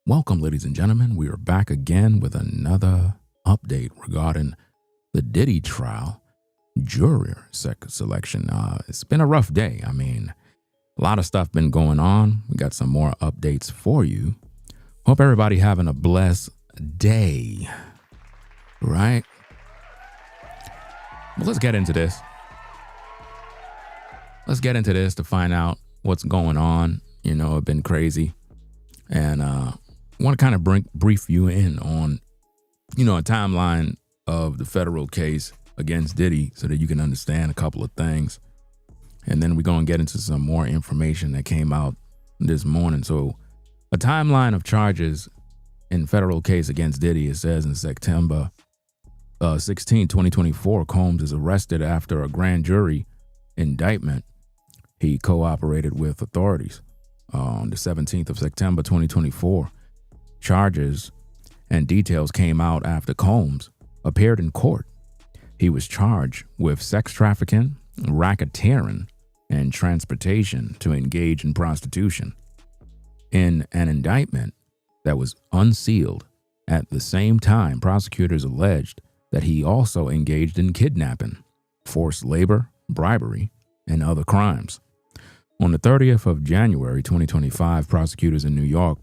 Welcome, ladies and gentlemen. We are back again with another update regarding the Diddy trial, Juror selection. It's been a rough day. I mean, a lot of stuff been going on. We got some more updates for you. Hope everybody having a blessed day, right? Well, let's get into this. Let's get into this to find out what's going on. You know, it's been crazy. And I want to kind of brief you in on, a timeline of the federal case against Diddy so that you can understand a couple of things. And then we're going to get into some more information that came out this morning. So a timeline of charges in federal case against Diddy, it says in September 16, 2024, Combs is arrested after a grand jury indictment. He cooperated with authorities. On the 17th of September, 2024, charges and details came out after Combs appeared in court. He was charged with sex trafficking, racketeering, and transportation to engage in prostitution. In an indictment that was unsealed, at the same time, prosecutors alleged that he also engaged in kidnapping, forced labor, bribery, and other crimes. On the 30th of January, 2025, prosecutors in New York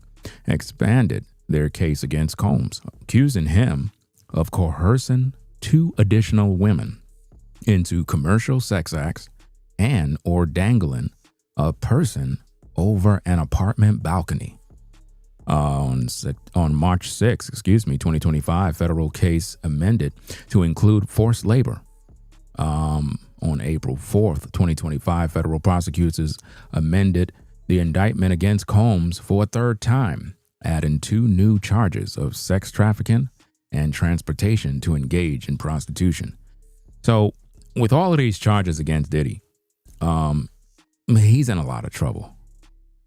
expanded their case against Combs, accusing him of coercing 2 additional women into commercial sex acts and or dangling a person over an apartment balcony. On March 6, 2025, federal case amended to include forced labor. On April 4th, 2025, federal prosecutors amended the indictment against Combs for a third time, adding 2 new charges of sex trafficking and transportation to engage in prostitution. So with all of these charges against Diddy, he's in a lot of trouble.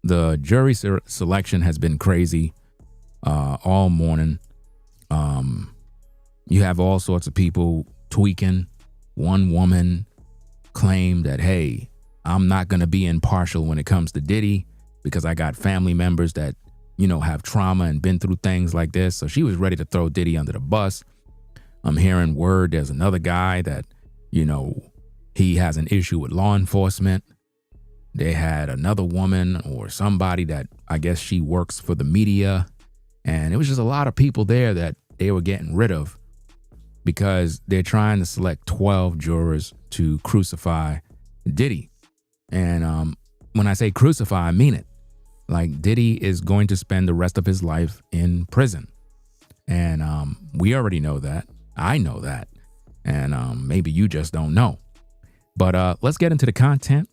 The jury selection has been crazy all morning. You have all sorts of people tweaking. One woman claimed that, hey, I'm not going to be impartial when it comes to Diddy because I got family members that, have trauma and been through things like this. So she was ready to throw Diddy under the bus. I'm hearing word there's another guy that, he has an issue with law enforcement. They had another woman or somebody that I guess she works for the media. And it was just a lot of people there that they were getting rid of because they're trying to select 12 jurors to crucify Diddy. And when I say crucify, I mean it. Like, Diddy is going to spend the rest of his life in prison. And we already know that. I know that. And maybe you just don't know. But let's get into the content.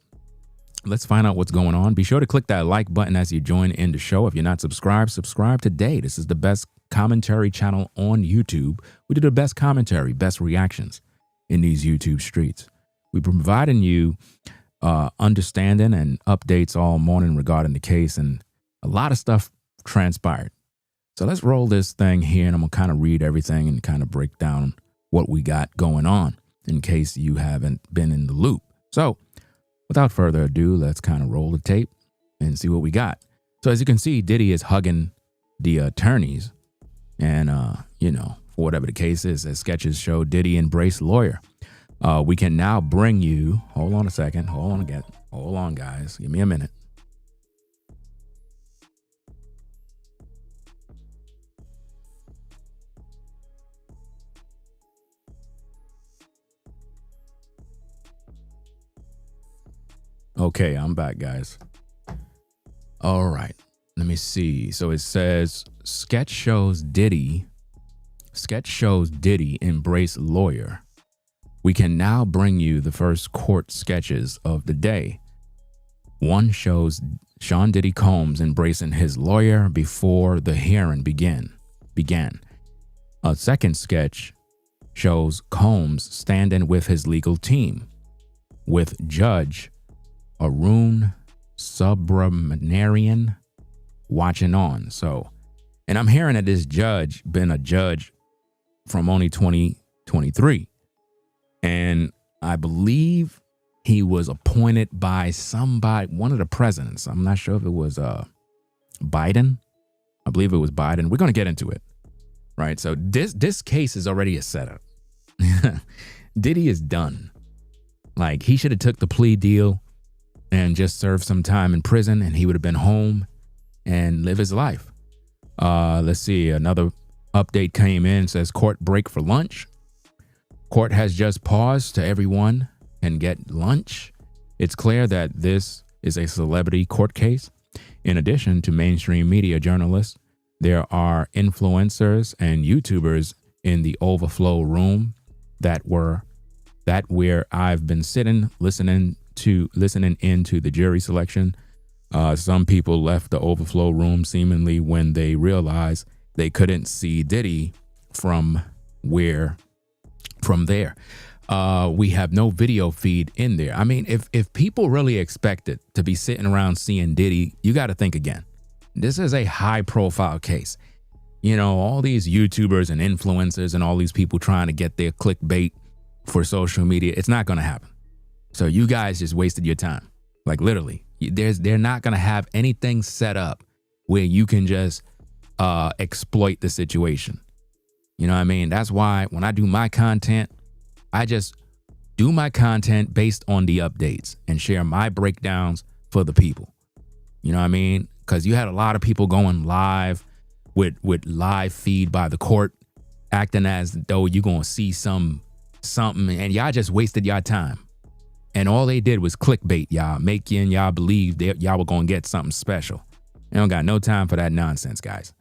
Let's find out what's going on. Be sure to click that like button as you join in the show. If you're not subscribed, subscribe today. This is the best commentary channel on YouTube. We do the best commentary, best reactions in these YouTube streets. We're providing you understanding and updates all morning regarding the case, and a lot of stuff transpired. So let's roll this thing here, and I'm gonna kind of read everything and kind of break down what we got going on in case you haven't been in the loop. So without further ado, let's kind of roll the tape and see what we got. So as you can see, Diddy is hugging the attorneys. And, for whatever the case is, as sketches show, Diddy embraced lawyer. We can now bring you, hold on a second, hold on, guys, give me a minute. Okay, I'm back, guys. All right. Let me see. So it says sketch shows Diddy embrace lawyer. We can now bring you the first court sketches of the day. One shows Sean Diddy Combs embracing his lawyer before the hearing began. A second sketch shows Combs standing with his legal team, with Judge Arun Subramanian watching on. So, and I'm hearing that this judge been a judge from only 2023. And I believe he was appointed by somebody, one of the presidents. I'm not sure if it was Biden. I believe it was Biden. We're going to get into it, right? So this case is already a setup. Diddy is done. Like, he should have took the plea deal and just served some time in prison, and he would have been home and live his life. Let's see. Another update came in, says court break for lunch. Court has just paused to everyone and get lunch. It's clear that this is a celebrity court case. In addition to mainstream media journalists, there are influencers and YouTubers in the overflow room that where I've been sitting, listening into the jury selection. Some people left the overflow room seemingly when they realized they couldn't see Diddy from there. We have no video feed in there. I mean, if people really expected to be sitting around seeing Diddy, you got to think again. This is a high profile case. You know, all these YouTubers and influencers and all these people trying to get their clickbait for social media, it's not going to happen. So you guys just wasted your time. Like, literally, they're not going to have anything set up where you can just exploit the situation. You know what I mean? That's why when I do my content, I just do my content based on the updates and share my breakdowns for the people. You know what I mean? Because you had a lot of people going live with live feed by the court, acting as though you're going to see something, and y'all just wasted y'all time. And all they did was clickbait y'all, making y'all believe that y'all were going to get something special. They don't got no time for that nonsense, guys.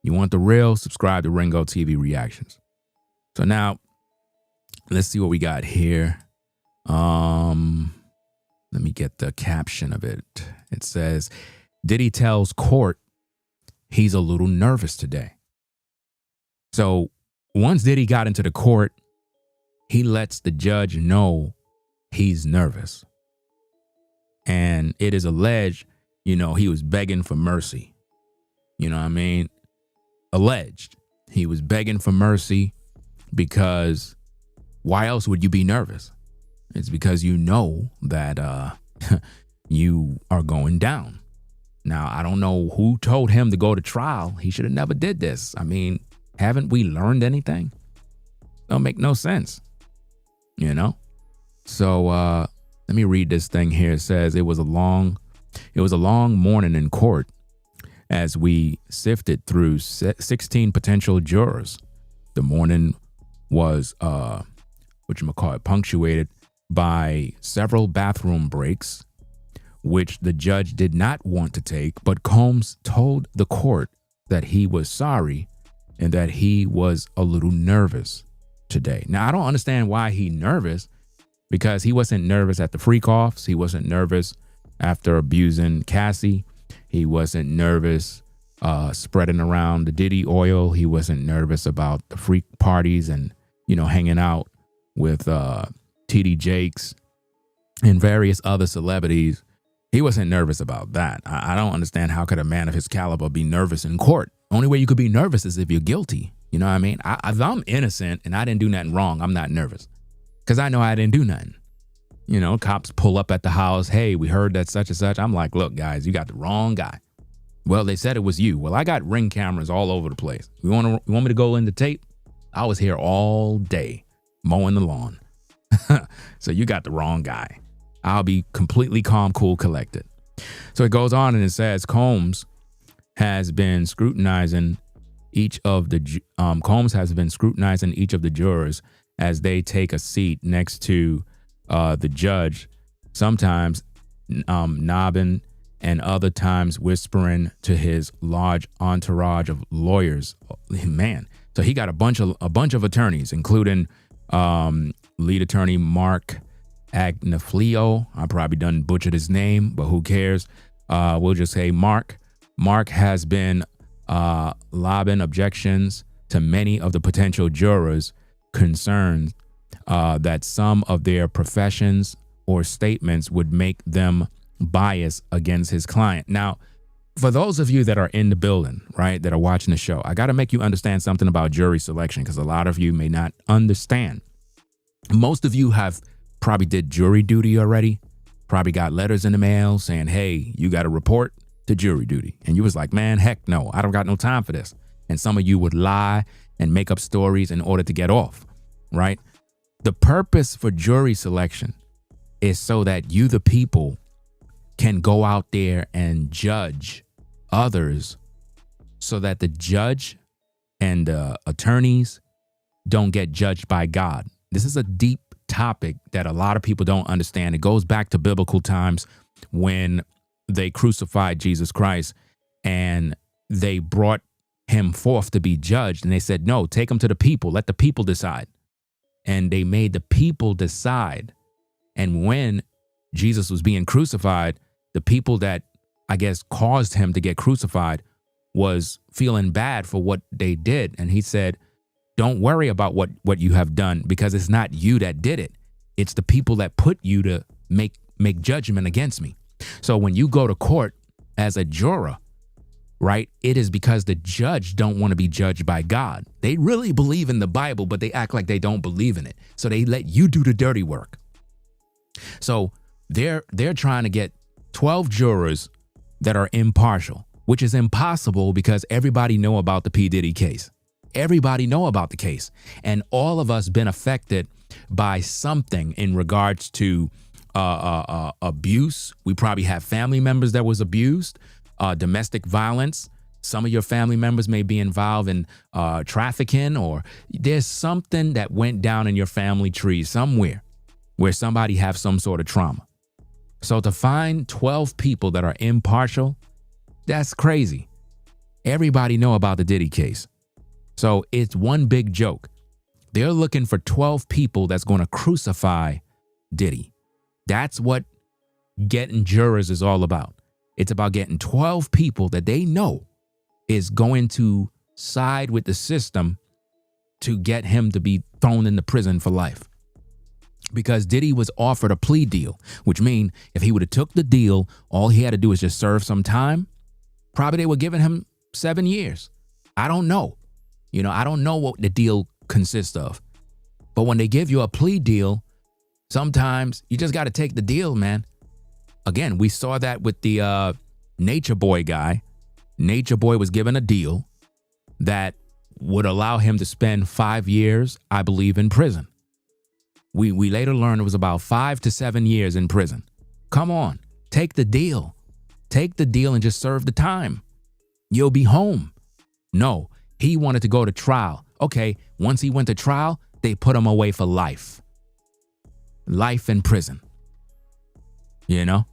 You want the real? Subscribe to Ringo TV Reactions. So now, let's see what we got here. Let me get the caption of it. It says, Diddy tells court he's a little nervous today. So once Diddy got into the court, he lets the judge know he's nervous. And it is alleged, you know, he was begging for mercy. You know what I mean? Alleged. He was begging for mercy because why else would you be nervous? It's because you know that you are going down. Now, I don't know who told him to go to trial. He should have never did this. I mean, haven't we learned anything? Don't make no sense, you know? So let me read this thing here. It says, it was a long morning in court as we sifted through 16 potential jurors. The morning was punctuated by several bathroom breaks, which the judge did not want to take, but Combs told the court that he was sorry and that he was a little nervous today. Now, I don't understand why he's nervous, because he wasn't nervous at the freak-offs. He wasn't nervous after abusing Cassie. He wasn't nervous spreading around the Diddy oil. He wasn't nervous about the freak parties and, you know, hanging out with TD Jakes and various other celebrities. He wasn't nervous about that. I don't understand how could a man of his caliber be nervous in court. Only way you could be nervous is if you're guilty. You know what I mean? If I'm innocent and I didn't do nothing wrong, I'm not nervous because I know I didn't do nothing. You know, cops pull up at the house. Hey, we heard that such and such. I'm like, look, guys, you got the wrong guy. Well, they said it was you. Well, I got Ring cameras all over the place. You want me to go in the tape? I was here all day mowing the lawn. So you got the wrong guy. I'll be completely calm, cool, collected. So it goes on and it says Combs has been scrutinizing each of the jurors as they take a seat next to the judge, sometimes nodding and other times whispering to his large entourage of lawyers. Man, so he got a bunch of attorneys, including lead attorney Mark Agnaflio. I probably done butchered his name, but who cares? We'll just say Mark. Mark has been lobbing objections to many of the potential jurors concerned that some of their professions or statements would make them biased against his client. Now, for those of you that are in the building, right, that are watching the show, I got to make you understand something about jury selection because a lot of you may not understand. Most of you have probably did jury duty already, probably got letters in the mail saying, hey, you got to report. to jury duty. And you was like, man, heck no, I don't got no time for this. And some of you would lie and make up stories in order to get off, right? The purpose for jury selection is so that you, the people, can go out there and judge others so that the judge and attorneys don't get judged by God. This is a deep topic that a lot of people don't understand. It goes back to biblical times when they crucified Jesus Christ and they brought him forth to be judged. And they said, no, take him to the people. Let the people decide. And they made the people decide. And when Jesus was being crucified, the people that, I guess, caused him to get crucified was feeling bad for what they did. And he said, don't worry about what you have done, because it's not you that did it. It's the people that put you to make judgment against me. So when you go to court as a juror, right, it is because the judge don't want to be judged by God. They really believe in the Bible, but they act like they don't believe in it. So they let you do the dirty work. So they're trying to get 12 jurors that are impartial, which is impossible because everybody know about the P. Diddy case. Everybody know about the case. And all of us been affected by something in regards to abuse. We probably have family members that was abused, domestic violence. Some of your family members may be involved in trafficking, or there's something that went down in your family tree somewhere where somebody have some sort of trauma. So to find 12 people that are impartial, that's crazy. Everybody know about the Diddy case. So it's one big joke. They're looking for 12 people that's going to crucify Diddy. That's what getting jurors is all about. It's about getting 12 people that they know is going to side with the system to get him to be thrown into prison for life. Because Diddy was offered a plea deal, which means if he would have took the deal, all he had to do is just serve some time. Probably they were giving him 7 years. I don't know. I don't know what the deal consists of. But when they give you a plea deal, sometimes you just got to take the deal, man. Again, we saw that with the Nature Boy guy. Nature Boy was given a deal that would allow him to spend 5 years, I believe, in prison. We later learned it was about 5 to 7 years in prison. Come on, take the deal. Take the deal and just serve the time. You'll be home. No, he wanted to go to trial. Okay, once he went to trial, they put him away for life. Life in prison. And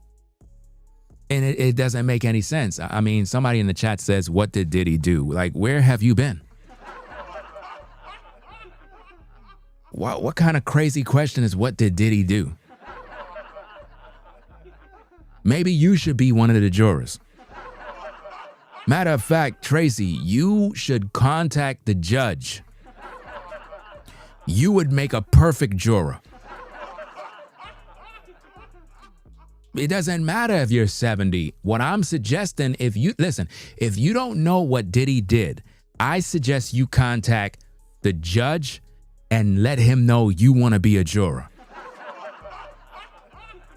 it doesn't make any sense. I mean, somebody in the chat says, what did Diddy do? Like, where have you been? What kind of crazy question is, what did Diddy do? Maybe you should be one of the jurors. Matter of fact, Tracy, you should contact the judge. You would make a perfect juror. It doesn't matter if you're 70. What I'm suggesting, if you don't know what Diddy did, I suggest you contact the judge and let him know you want to be a juror.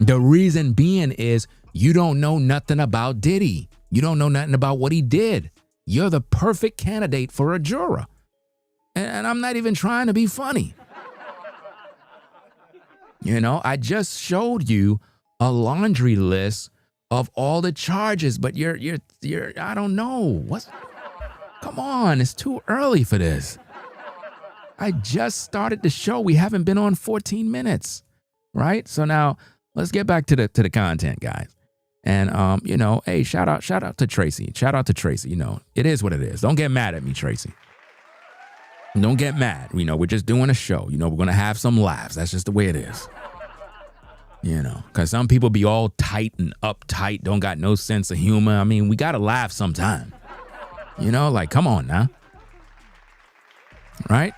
The reason being is you don't know nothing about Diddy. You don't know nothing about what he did. You're the perfect candidate for a juror. And I'm not even trying to be funny. I just showed you a laundry list of all the charges, but you're I don't know. Come on, it's too early for this. I just started the show. We haven't been on 14 minutes, right? So now let's get back to the content, guys. And hey, shout out to Tracy. Shout out to Tracy. It is what it is. Don't get mad at me, Tracy. Don't get mad. We're just doing a show. We're gonna have some laughs. That's just the way it is. Because some people be all tight and uptight, don't got no sense of humor. I mean, we gotta laugh sometime. Like, come on now. Right?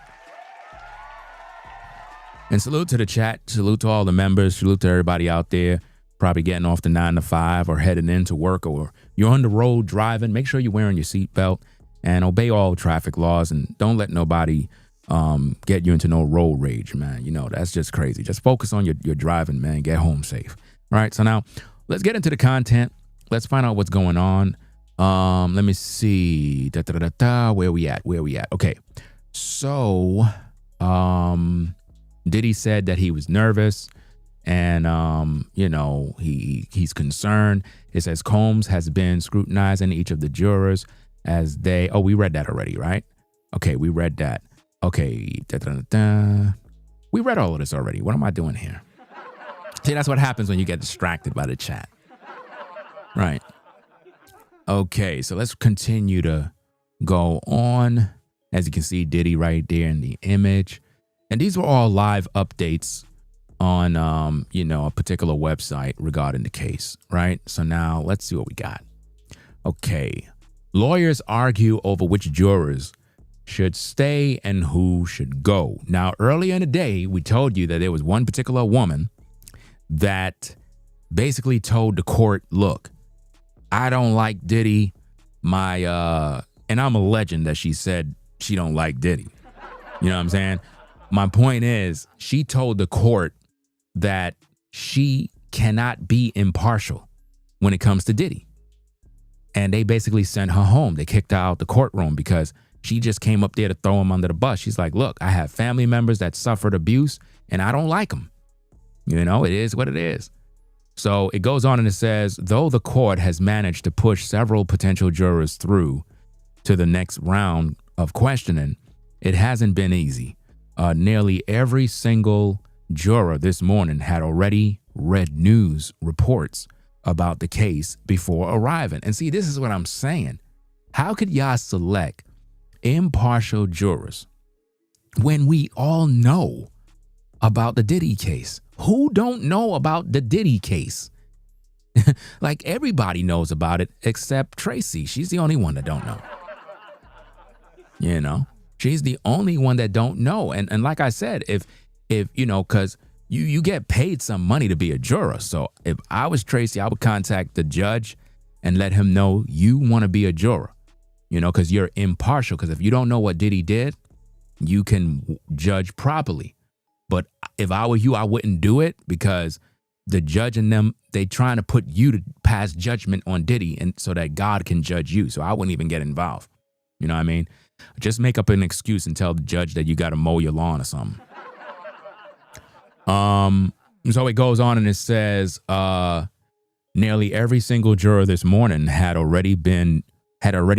And salute to the chat. Salute to all the members. Salute to everybody out there probably getting off the 9 to 5 or heading into work, or you're on the road driving. Make sure you're wearing your seatbelt and obey all traffic laws, and don't let nobody get you into no road rage, man. That's just crazy. Just focus on your driving, man. Get home safe. All right. So now let's get into the content. let's find out what's going on. Let me see. Where we at? Okay. So, Diddy said that he was nervous and, he's concerned. It says Combs has been scrutinizing each of the jurors as we read that already, right? Okay, we read that. Okay. We read all of this already. What am I doing here? See, that's what happens when you get distracted by the chat. Right. Okay, so let's continue to go on. As you can see, Diddy right there in the image. And these were all live updates on, a particular website regarding the case, right? So now let's see what we got. Okay. Lawyers argue over which jurors should stay and who should go. Now, earlier in the day, we told you that there was one particular woman that basically told the court, look, I don't like Diddy. And I'm a legend that she said she don't like Diddy. You know what I'm saying? My point is, she told the court that she cannot be impartial when it comes to Diddy. And they basically sent her home. They kicked her out the courtroom because she just came up there to throw him under the bus. She's like, look, I have family members that suffered abuse and I don't like them. It is what it is. So it goes on and it says, though the court has managed to push several potential jurors through to the next round of questioning, it hasn't been easy. Nearly every single juror this morning had already read news reports about the case before arriving. And see, this is what I'm saying. How could y'all select impartial jurors when we all know about the Diddy case? Who don't know about the Diddy case? Like everybody knows about it except Tracy. She's the only one that don't know. She's the only one that don't know. And like I said, if because you get paid some money to be a juror. So if I was Tracy, I would contact the judge and let him know you want to be a juror, because you're impartial. Because if you don't know what Diddy did, you can judge properly. But if I were you, I wouldn't do it because the judge and them, they trying to put you to pass judgment on Diddy and so that God can judge you. So I wouldn't even get involved. You know what I mean? Just make up an excuse and tell the judge that you got to mow your lawn or something. So it goes on and it says, nearly every single juror this morning had already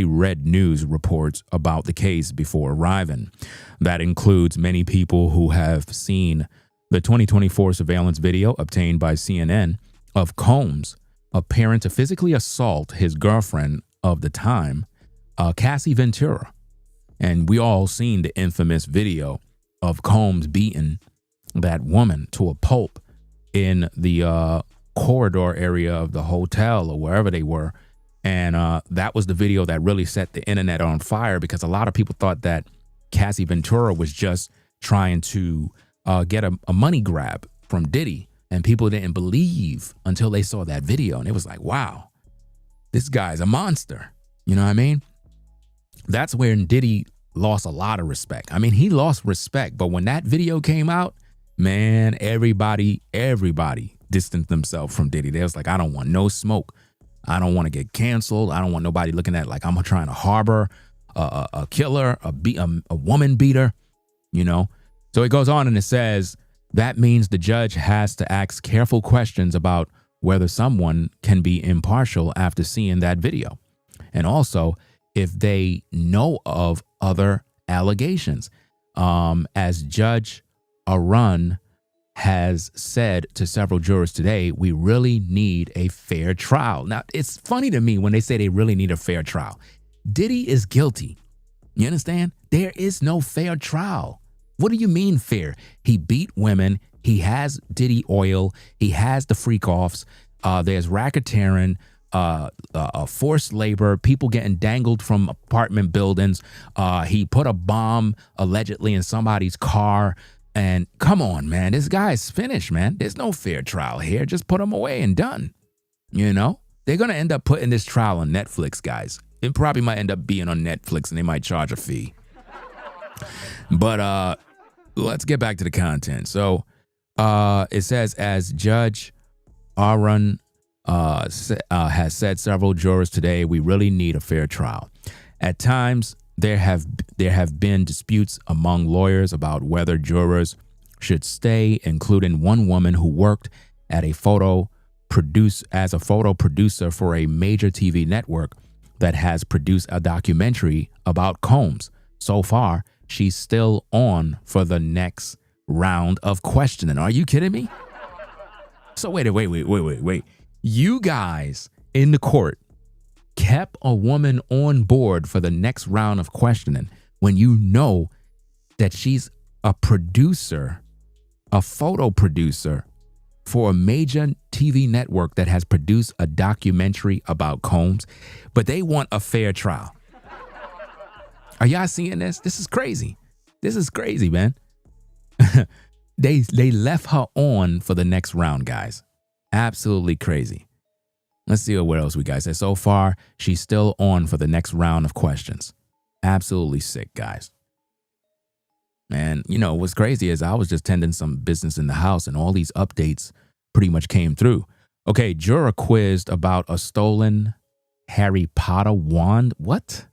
read news reports about the case before arriving. That includes many people who have seen the 2024 surveillance video obtained by CNN of Combs appearing to physically assault his girlfriend of the time, Cassie Ventura. And we all seen the infamous video of Combs beating that woman to a pulp in the corridor area of the hotel or wherever they were. And that was the video that really set the internet on fire because a lot of people thought that Cassie Ventura was just trying to get a money grab from Diddy. And people didn't believe until they saw that video. And it was like, wow, this guy's a monster. You know what I mean? That's where Diddy lost a lot of respect. I mean, he lost respect. But when that video came out, man, everybody distanced themselves from Diddy. They was like, I don't want no smoke. I don't want to get canceled. I don't want nobody looking at like I'm trying to harbor a killer, a woman beater, So it goes on and it says, that means the judge has to ask careful questions about whether someone can be impartial after seeing that video. And also, if they know of other allegations. As Judge Arun has said to several jurors today, we really need a fair trial. Now, it's funny to me when they say they really need a fair trial. Diddy is guilty. You understand? There is no fair trial. What do you mean fair? He beat women. He has Diddy oil. He has the freak offs. There's racketeering, forced labor, people getting dangled from apartment buildings. He put a bomb allegedly in somebody's car. And come on, man, this guy's finished, man. There's no fair trial here. Just put him away and done. They're going to end up putting this trial on Netflix, guys. It probably might end up being on Netflix and they might charge a fee. But let's get back to the content. So it says, as Judge Arun has said several jurors today, we really need a fair trial. At times, there have been disputes among lawyers about whether jurors should stay, including one woman who worked at a photo producer for a major TV network that has produced a documentary about Combs. So far, she's still on for the next round of questioning. Are you kidding me? So wait. You guys in the court kept a woman on board for the next round of questioning when you know that she's a producer, a photo producer for a major TV network that has produced a documentary about Combs, but they want a fair trial. Are y'all seeing this? This is crazy. This is crazy, man. They left her on for the next round, guys. Absolutely crazy. Let's see what else we got. So far, she's still on for the next round of questions. Absolutely sick, guys. And, you know, what's crazy is I was just tending some business in the house and all these updates pretty much came through. Okay, juror quizzed about a stolen Harry Potter wand. What?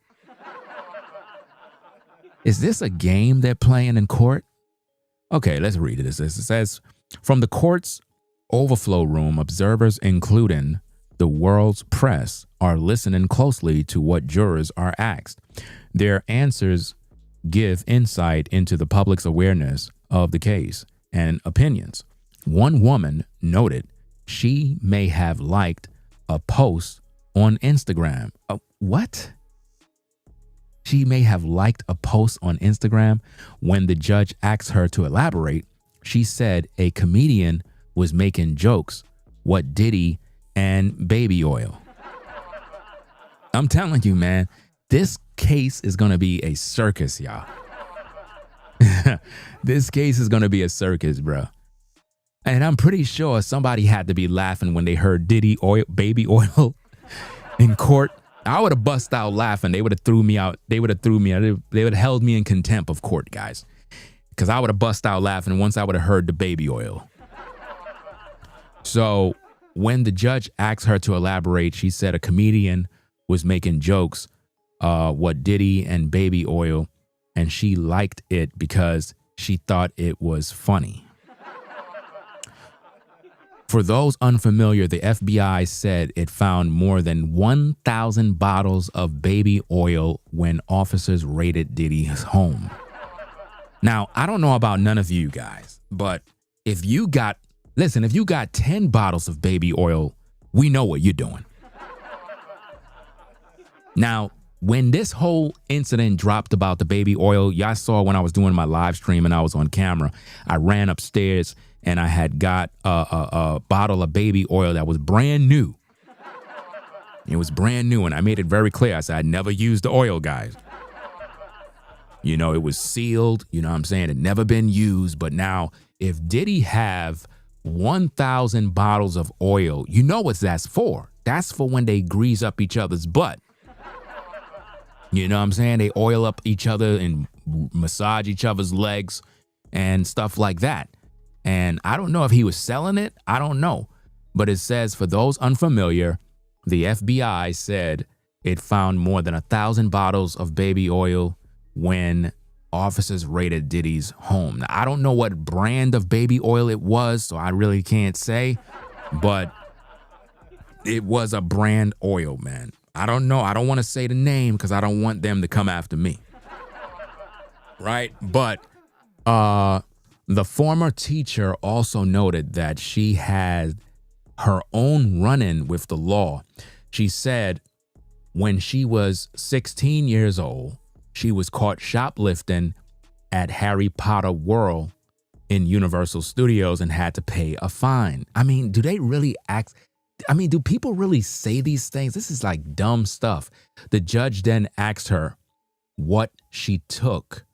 Is this a game they're playing in court? Okay, let's read it. It says, from the court's overflow room, observers, including the world's press, are listening closely to what jurors are asked. Their answers give insight into the public's awareness of the case and opinions. One woman noted she may have liked a post on Instagram. What? She may have liked a post on Instagram. When the judge asked her to elaborate, she said a comedian was making jokes, what Diddy and baby oil. I'm telling you, man, this case is going to be a circus, y'all. This case is going to be a circus, bro. And I'm pretty sure somebody had to be laughing when they heard Diddy baby oil in court. I would have bust out laughing. They would have threw me out. They would have held me in contempt of court, guys. Because I would have bust out laughing once I would have heard the baby oil. So when the judge asked her to elaborate, she said a comedian was making jokes, what Diddy and baby oil, and she liked it because she thought it was funny. For those unfamiliar, the FBI said it found more than 1,000 bottles of baby oil when officers raided Diddy's home. Now, I don't know about none of you guys, but if you got 10 bottles of baby oil, we know what you're doing. Now, when this whole incident dropped about the baby oil, y'all saw when I was doing my live stream and I was on camera, I ran upstairs and I had got a bottle of baby oil that was brand new. It was brand new, and I made it very clear. I said, I'd never used the oil, guys. You know, it was sealed. You know what I'm saying? It never been used. But now, if Diddy have 1,000 bottles of oil, you know what that's for. That's for when they grease up each other's butt. You know what I'm saying? They oil up each other and massage each other's legs and stuff like that. And I don't know if he was selling it. I don't know. But it says, for those unfamiliar, the FBI said it found more than 1,000 bottles of baby oil when officers raided Diddy's home. Now, I don't know what brand of baby oil it was, so I really can't say. But it was a brand oil, man. I don't know. I don't want to say the name because I don't want them to come after me. Right? But the former teacher also noted that she had her own run-in with the law. She said when she was 16 years old, she was caught shoplifting at Harry Potter World in Universal Studios and had to pay a fine. I mean, do they really act? I mean, do people really say these things? This is like dumb stuff. The judge then asked her what she took,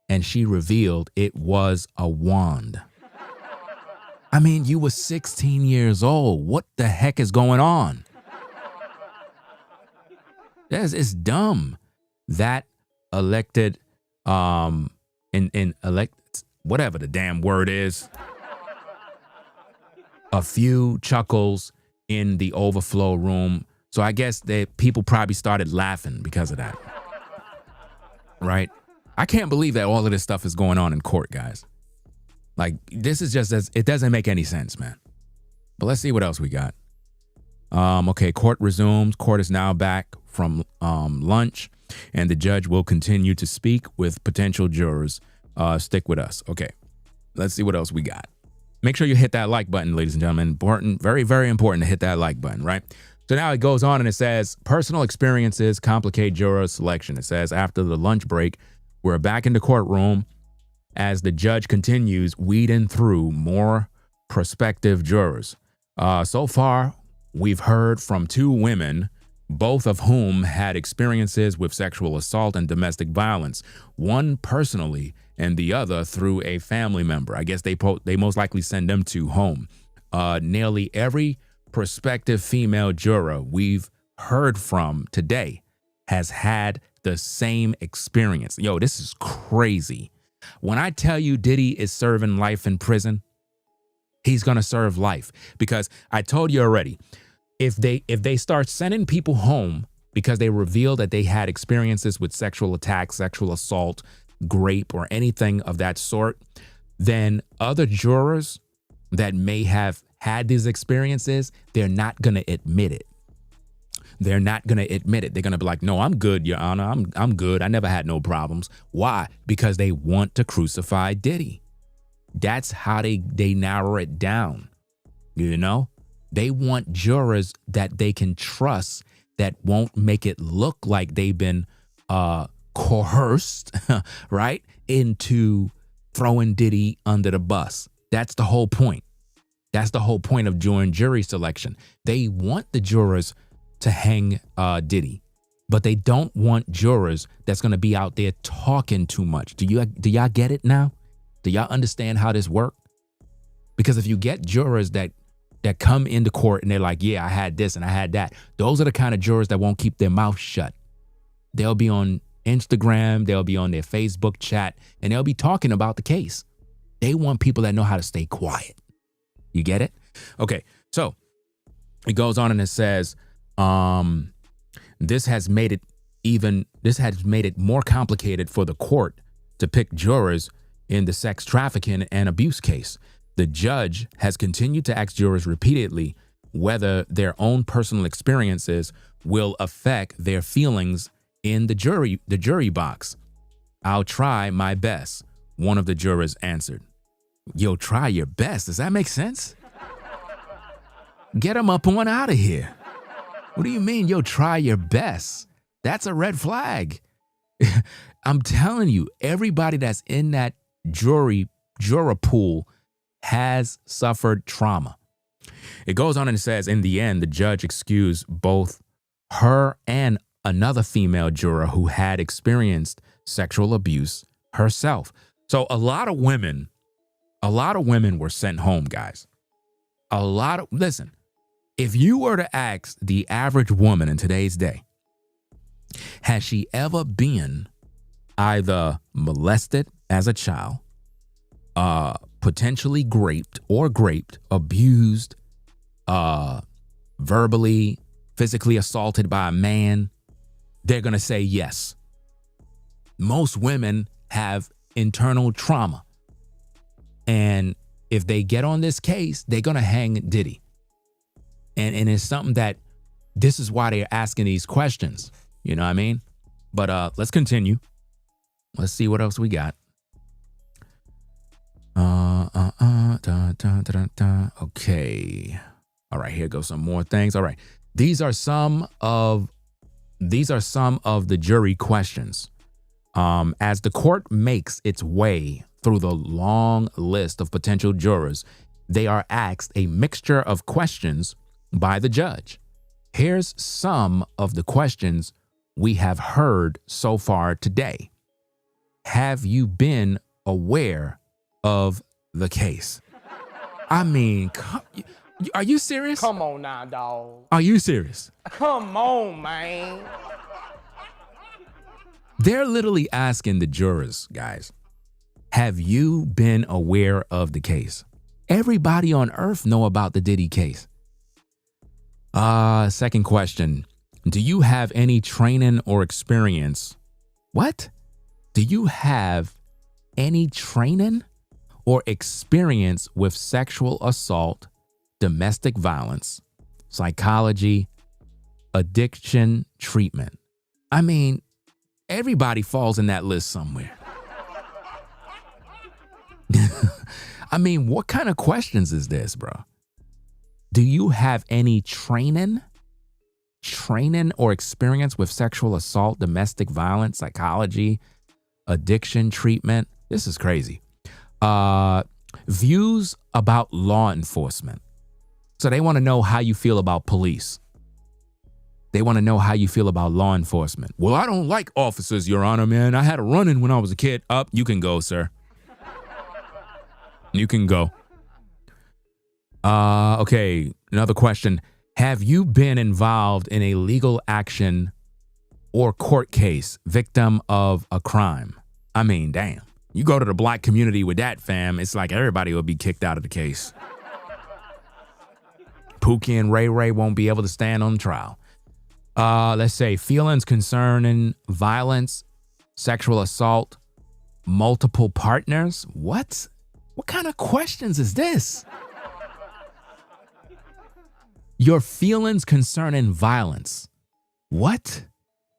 and she revealed it was a wand. I mean, you were 16 years old. What the heck is going on? It's dumb. That elected, whatever the damn word is, a few chuckles in the overflow room. So I guess that people probably started laughing because of that. Right? I can't believe that all of this stuff is going on in court, guys. Like, this is just, it doesn't make any sense, man. But let's see what else we got. Okay, court resumes. Court is now back from lunch, and the judge will continue to speak with potential jurors. Stick with us. Okay, let's see what else we got. Make sure you hit that like button, ladies and gentlemen. Important, very, very important to hit that like button, right? So now it goes on and it says, personal experiences complicate juror selection. It says, after the lunch break, we're back in the courtroom as the judge continues weeding through more prospective jurors. So far, we've heard from 2 women, both of whom had experiences with sexual assault and domestic violence, one personally and the other through a family member. I guess they most likely send them to home. Nearly every prospective female juror we've heard from today has had the same experience. Yo, this is crazy. When I tell you Diddy is serving life in prison, he's going to serve life, because I told you already, if they start sending people home because they reveal that they had experiences with sexual attacks, sexual assault, rape, or anything of that sort, then other jurors that may have had these experiences, they're not going to admit it. They're not going to admit it. They're going to be like, no, I'm good, Your Honor. I'm good. I never had no problems. Why? Because they want to crucify Diddy. That's how they narrow it down. You know, they want jurors that they can trust, that won't make it look like they've been coerced, right, into throwing Diddy under the bus. That's the whole point. That's the whole point of jury selection. They want the jurors to hang Diddy, but they don't want jurors that's going to be out there talking too much. Do y'all get it now? Do y'all understand how this works? Because if you get jurors that come into court and they're like, yeah, I had this and I had that, those are the kind of jurors that won't keep their mouth shut. They'll be on Instagram, they'll be on their Facebook chat, and they'll be talking about the case. They want people that know how to stay quiet. You get it? Okay, so it goes on and it says, this has made it more complicated for the court to pick jurors in the sex trafficking and abuse case. The judge has continued to ask jurors repeatedly whether their own personal experiences will affect their feelings in the jury box. I'll try my best, one of the jurors answered. Yo, try your best. Does that make sense? Get them up on out of here. What do you mean, yo, try your best? That's a red flag. I'm telling you, everybody that's in that juror pool has suffered trauma. It goes on and it says, in the end, the judge excused both her and another female juror who had experienced sexual abuse herself. So a lot of women were sent home, guys. Listen, if you were to ask the average woman in today's day, has she ever been either molested as a child, potentially raped, abused, verbally, physically assaulted by a man, they're going to say yes. Most women have internal trauma. And if they get on this case, they're going to hang Diddy. And it's something that, this is why they're asking these questions. You know what I mean? But let's continue. Let's see what else we got. Okay. All right, here goes some more things. All right. These are some of the jury questions. As the court makes its way through the long list of potential jurors, they are asked a mixture of questions by the judge. Here's some of the questions we have heard so far today. Have you been aware of the case? I mean, are you serious? Come on now, dog. Are you serious? Come on, man. They're literally asking the jurors, guys, have you been aware of the case? Everybody on earth know about the Diddy case. Second question. Do you have any training or experience? What? Do you have any training or experience with sexual assault, domestic violence, psychology, addiction treatment? I mean, everybody falls in that list somewhere. I mean, what kind of questions is this, bro? Do you have any training or experience with sexual assault, domestic violence, psychology, addiction treatment? This is crazy. Views about law enforcement. So they want to know how you feel about police. They want to know how you feel about law enforcement. Well, I don't like officers, Your Honor, man. I had a run-in when I was a kid. Up, you can go, sir. You can go. Okay, another question. Have you been involved in a legal action or court case, victim of a crime? I mean, damn. You go to the black community with that, fam, it's like everybody will be kicked out of the case. Pookie and Ray Ray won't be able to stand on trial. Let's say feelings concerning violence, sexual assault, multiple partners. What? What kind of questions is this? Your feelings concerning violence. What?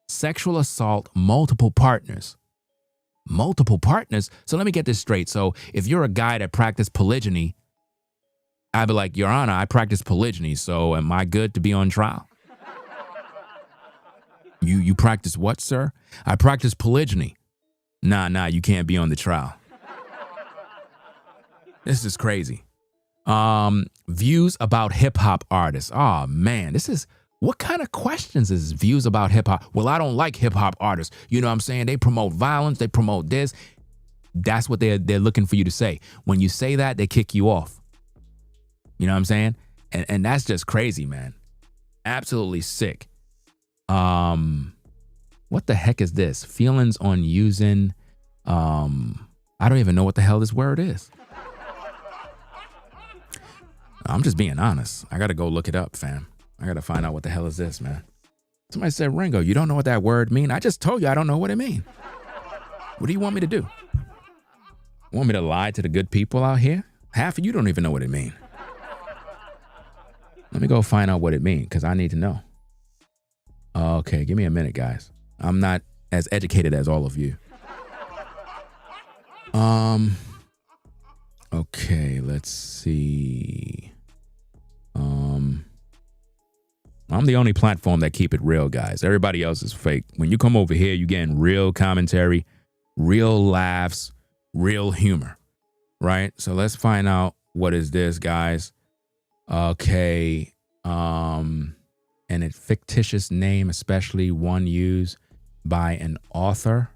Sexual assault, multiple partners. Multiple partners? So let me get this straight. So if you're a guy that practiced polygyny, I'd be like, Your Honor, I practice polygyny, so am I good to be on trial? You practice what, sir? I practice polygyny. Nah, you can't be on the trial. This is crazy. Views about hip hop artists. Oh man, what kind of questions is views about hip hop? Well, I don't like hip hop artists. You know what I'm saying? They promote violence. They promote this. That's what they're looking for you to say. When you say that, they kick you off. You know what I'm saying? And that's just crazy, man. Absolutely sick. What the heck is this? Feelings on using, I don't even know what the hell this word is. I'm just being honest. I got to go look it up, fam. I got to find out what the hell is this, man. Somebody said, Ringo, you don't know what that word mean? I just told you I don't know what it mean. What do you want me to do? Want me to lie to the good people out here? Half of you don't even know what it mean. Let me go find out what it mean, because I need to know. Okay, give me a minute, guys. I'm not as educated as all of you. Okay, let's see. I'm the only platform that keep it real, guys. Everybody else is fake. When you come over here, you're getting real commentary, real laughs, real humor, right? So let's find out what is this, guys. Okay, and a fictitious name, especially one used by an author.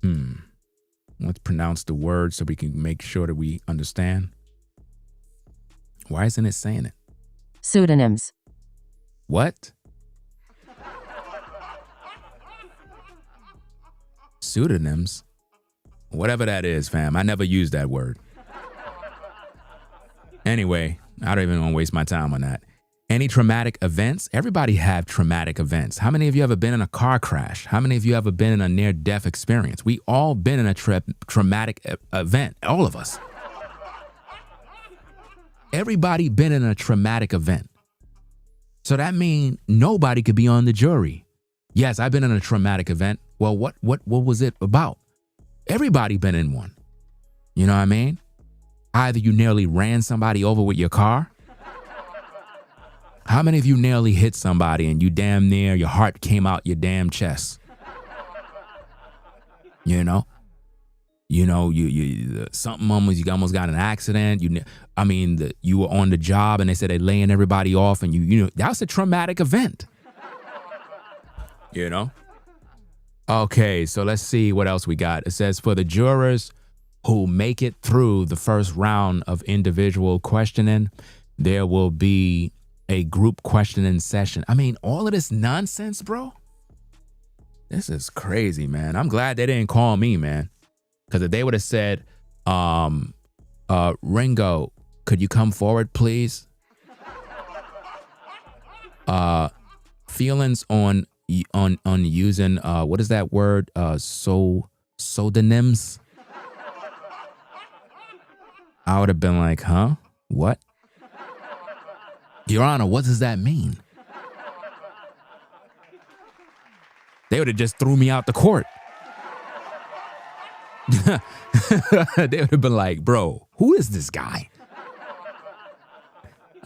Let's pronounce the word so we can make sure that we understand. Why isn't it saying it? Pseudonyms. What? Pseudonyms? Whatever that is, fam. I never used that word. Anyway, I don't even want to waste my time on that. Any traumatic events? Everybody have traumatic events. How many of you ever been in a car crash? How many of you ever been in a near-death experience? We all been in a traumatic event. All of us. Everybody been in a traumatic event. So that means nobody could be on the jury. Yes, I've been in a traumatic event. Well, what was it about? Everybody been in one. You know what I mean? Either you nearly ran somebody over with your car. How many of you nearly hit somebody and you damn near, your heart came out your damn chest? You know, something almost, you almost got an accident. You were on the job and they said they're laying everybody off and you know, that's a traumatic event. You know? Okay, so let's see what else we got. It says for the jurors who make it through the first round of individual questioning, there will be a group questioning session. I mean, all of this nonsense, bro. This is crazy, man. I'm glad they didn't call me, man. Because if they would have said, Ringo, could you come forward, please? Feelings on using what is that word? Pseudonyms. I would have been like, huh? What? Your Honor, what does that mean? They would have just threw me out the court. They would have been like, bro, who is this guy?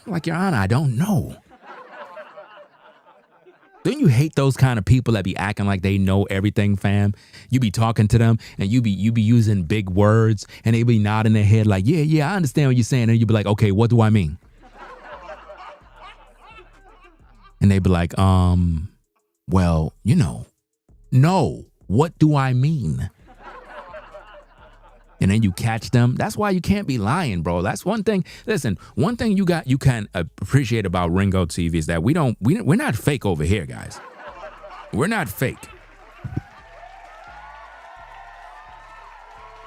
I'm like, Your Honor, I don't know. Don't you hate those kind of people that be acting like they know everything, fam? You be talking to them and you be using big words and they be nodding their head like, yeah, I understand what you're saying. And you be like, okay, what do I mean? And they be like, well, no, what do I mean? And then you catch them. That's why you can't be lying, bro. That's one thing. Listen, one thing you can appreciate about Ringo TV is that we're not fake over here, guys. We're not fake.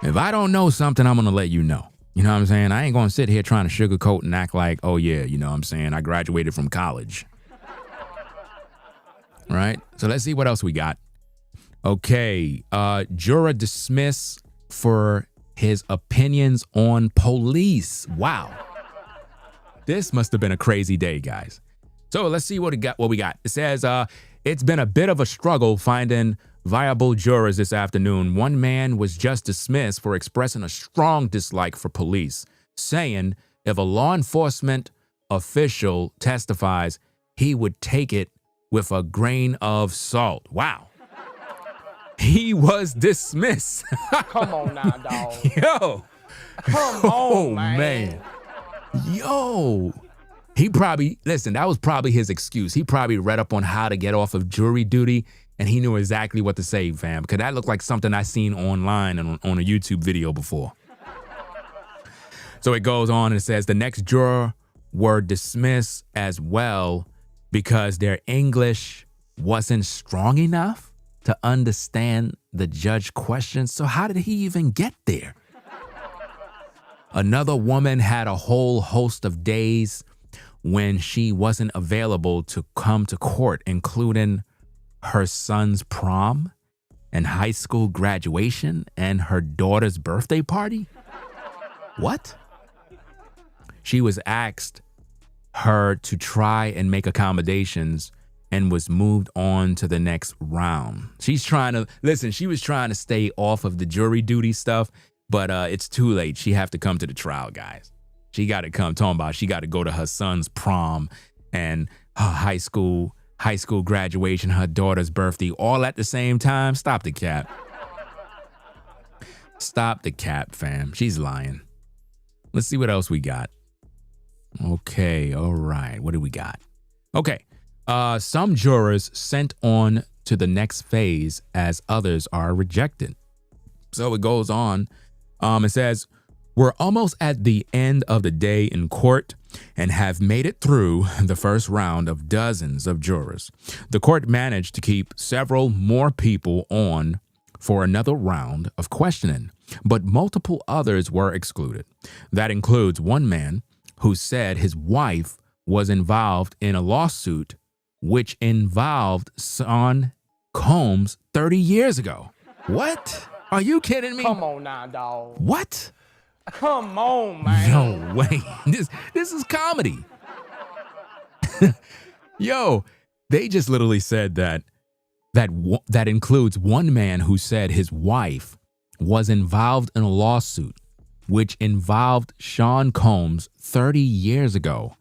If I don't know something, I'm going to let you know. You know what I'm saying? I ain't going to sit here trying to sugarcoat and act like, oh yeah, you know what I'm saying? I graduated from college. Right? So let's see what else we got. Okay. Juror dismissed for his opinions on police. Wow. This must have been a crazy day, guys. So let's see what we got. It says, it's been a bit of a struggle finding viable jurors this afternoon. One man was just dismissed for expressing a strong dislike for police, saying if a law enforcement official testifies, he would take it with a grain of salt. Wow. He was dismissed. Come on now, dog. Yo. Come on, man. Yo. He probably, listen, that was probably his excuse. He probably read up on how to get off of jury duty and he knew exactly what to say, fam. Because that looked like something I seen online and on a YouTube video before. So it goes on and it says the next juror were dismissed as well because their English wasn't strong enough to understand the judge questions. So how did he even get there? Another woman had a whole host of days when she wasn't available to come to court, including her son's prom and high school graduation and her daughter's birthday party. What? She was asked her to try and make accommodations and was moved on to the next round. She's trying to, listen, she was trying to stay off of the jury duty stuff, but it's too late. She have to come to the trial, guys. She got to come, talking about she got to go to her son's prom and her high school graduation, her daughter's birthday, all at the same time. Stop the cap. Stop the cap, fam. She's lying. Let's see what else we got. Okay, all right. What do we got? Okay. Some jurors sent on to the next phase as others are rejected. So it goes on. It says, we're almost at the end of the day in court and have made it through the first round of dozens of jurors. The court managed to keep several more people on for another round of questioning, but multiple others were excluded. That includes one man who said his wife was involved in a lawsuit which involved Sean Combs 30 years ago. What? Are you kidding me? Come on now, dog. What? Come on, man. No way. This is comedy. Yo, they just literally said that includes one man who said his wife was involved in a lawsuit which involved Sean Combs 30 years ago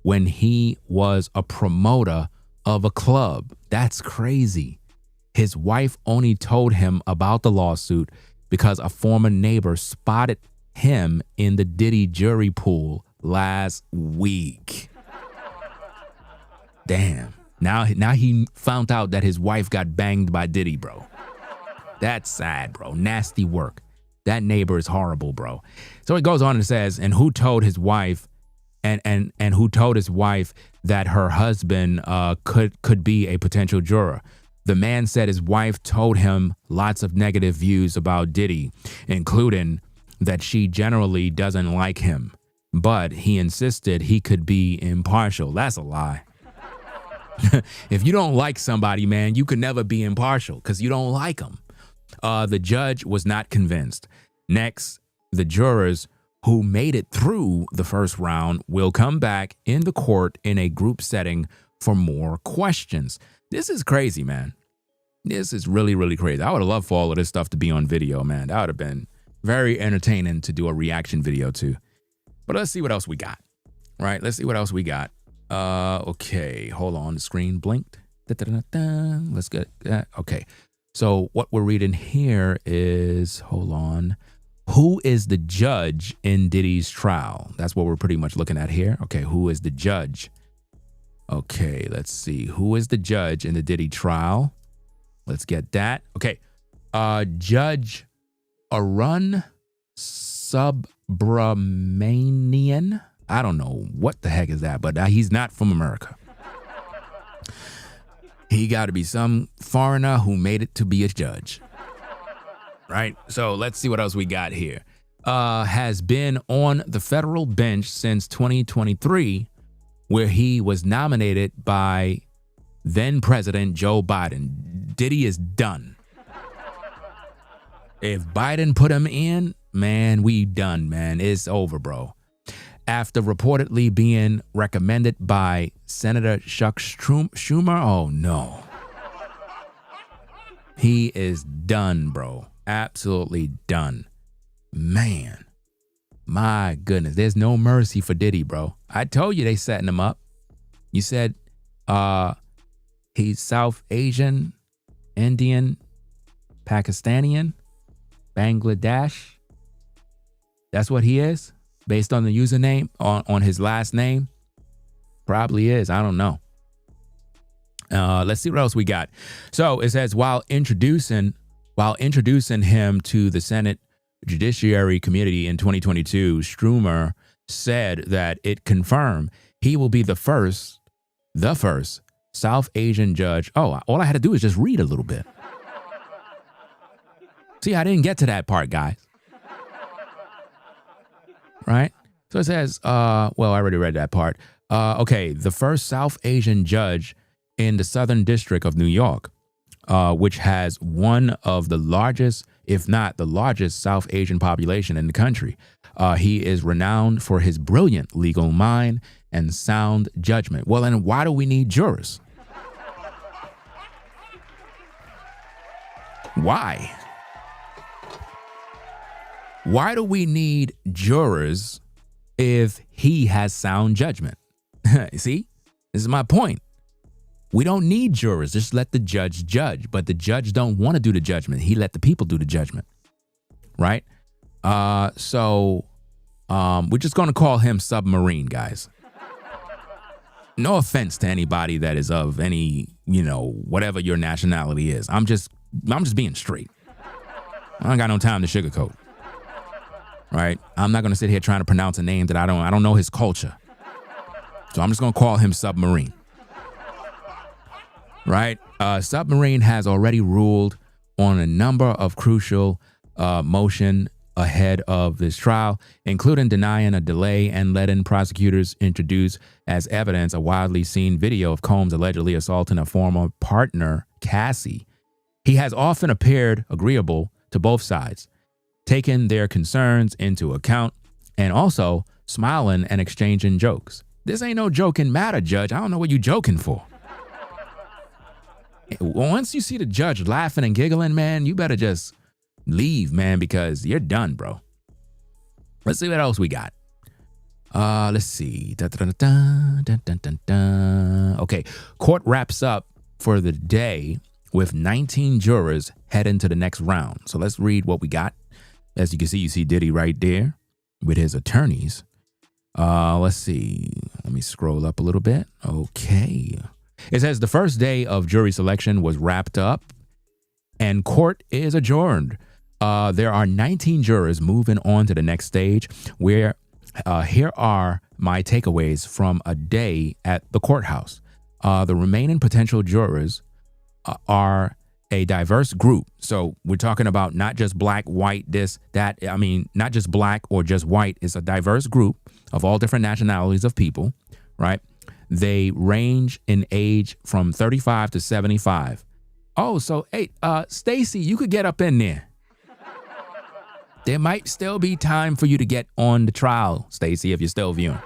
when he was a promoter of a club. That's crazy. His wife only told him about the lawsuit because a former neighbor spotted him in the Diddy jury pool last week. Damn. Now he found out that his wife got banged by Diddy, bro. That's sad, bro. Nasty work. That neighbor is horrible, bro. So it goes on and says, and who told his wife and who told his wife that her husband could be a potential juror. The man said his wife told him lots of negative views about Diddy, including that she generally doesn't like him, but he insisted he could be impartial. That's a lie. If you don't like somebody, man, you could never be impartial because you don't like them. The judge was not convinced. Next, the jurors who made it through the first round will come back in the court in a group setting for more questions. This is crazy, man. This is really, really crazy. I would have loved for all of this stuff to be on video, man. That would have been very entertaining to do a reaction video to. But let's see what else we got. Right? Let's see what else we got. Okay, hold on. The screen blinked. Let's get that. Okay. So what we're reading here is, hold on. Who is the judge in Diddy's trial? That's what we're pretty much looking at here. Okay, who is the judge? Okay, let's see. Who is the judge in the Diddy trial? Let's get that. Okay. Judge Arun Subramanian. I don't know what the heck is that, but he's not from America. He got to be some foreigner who made it to be a judge. Right? So let's see what else we got here. Has been on the federal bench since 2023, where he was nominated by then President Joe Biden. Diddy is done. If Biden put him in, man, we done, man. It's over, bro. After reportedly being recommended by Senator Chuck Schumer. Oh, no. He is done, bro. Absolutely done. Man. My goodness. There's no mercy for Diddy, bro. I told you they setting him up. You said he's South Asian, Indian, Pakistani, Bangladesh. That's what he is? Based on the username, on his last name? Probably is. I don't know. Let's see what else we got. So it says, while introducing him to the Senate Judiciary Committee in 2022, Schumer said that it confirmed he will be the first South Asian judge. Oh, all I had to do is just read a little bit. See, I didn't get to that part, guys. Right? So it says, well, I already read that part. Okay, the first South Asian judge in the Southern District of New York, which has one of the largest, if not the largest, South Asian population in the country. He is renowned for his brilliant legal mind and sound judgment. Well, then why do we need jurors? Why? Why do we need jurors if he has sound judgment? See, this is my point. We don't need jurors. Just let the judge judge. But the judge don't want to do the judgment. He let the people do the judgment. Right? So we're just going to call him Submarine, guys. No offense to anybody that is of any, whatever your nationality is. I'm just being straight. I don't got no time to sugarcoat. Right? I'm not going to sit here trying to pronounce a name that I don't know his culture. So I'm just going to call him Submarine. Right? Submarine has already ruled on a number of crucial motion ahead of this trial, including denying a delay and letting prosecutors introduce as evidence a widely seen video of Combs allegedly assaulting a former partner, Cassie. He has often appeared agreeable to both sides, taking their concerns into account and also smiling and exchanging jokes. This ain't no joking matter, Judge. I don't know what you joking for. Once you see the judge laughing and giggling, man, you better just leave, man, because you're done, bro. Let's see what else we got. Let's see. Okay, court wraps up for the day with 19 jurors heading to the next round. So let's read what we got. As you can see, you see Diddy right there with his attorneys. Let's see. Let me scroll up a little bit. Okay. It says the first day of jury selection was wrapped up and court is adjourned. There are 19 jurors moving on to the next stage where here are my takeaways from a day at the courthouse. The remaining potential jurors are a diverse group. So we're talking about not just black, white, this, that. I mean, not just black or just white. It's a diverse group of all different nationalities of people, right? They range in age from 35 to 75. Oh, so hey, Stacy, you could get up in there. There might still be time for you to get on the trial, Stacy, if you're still viewing.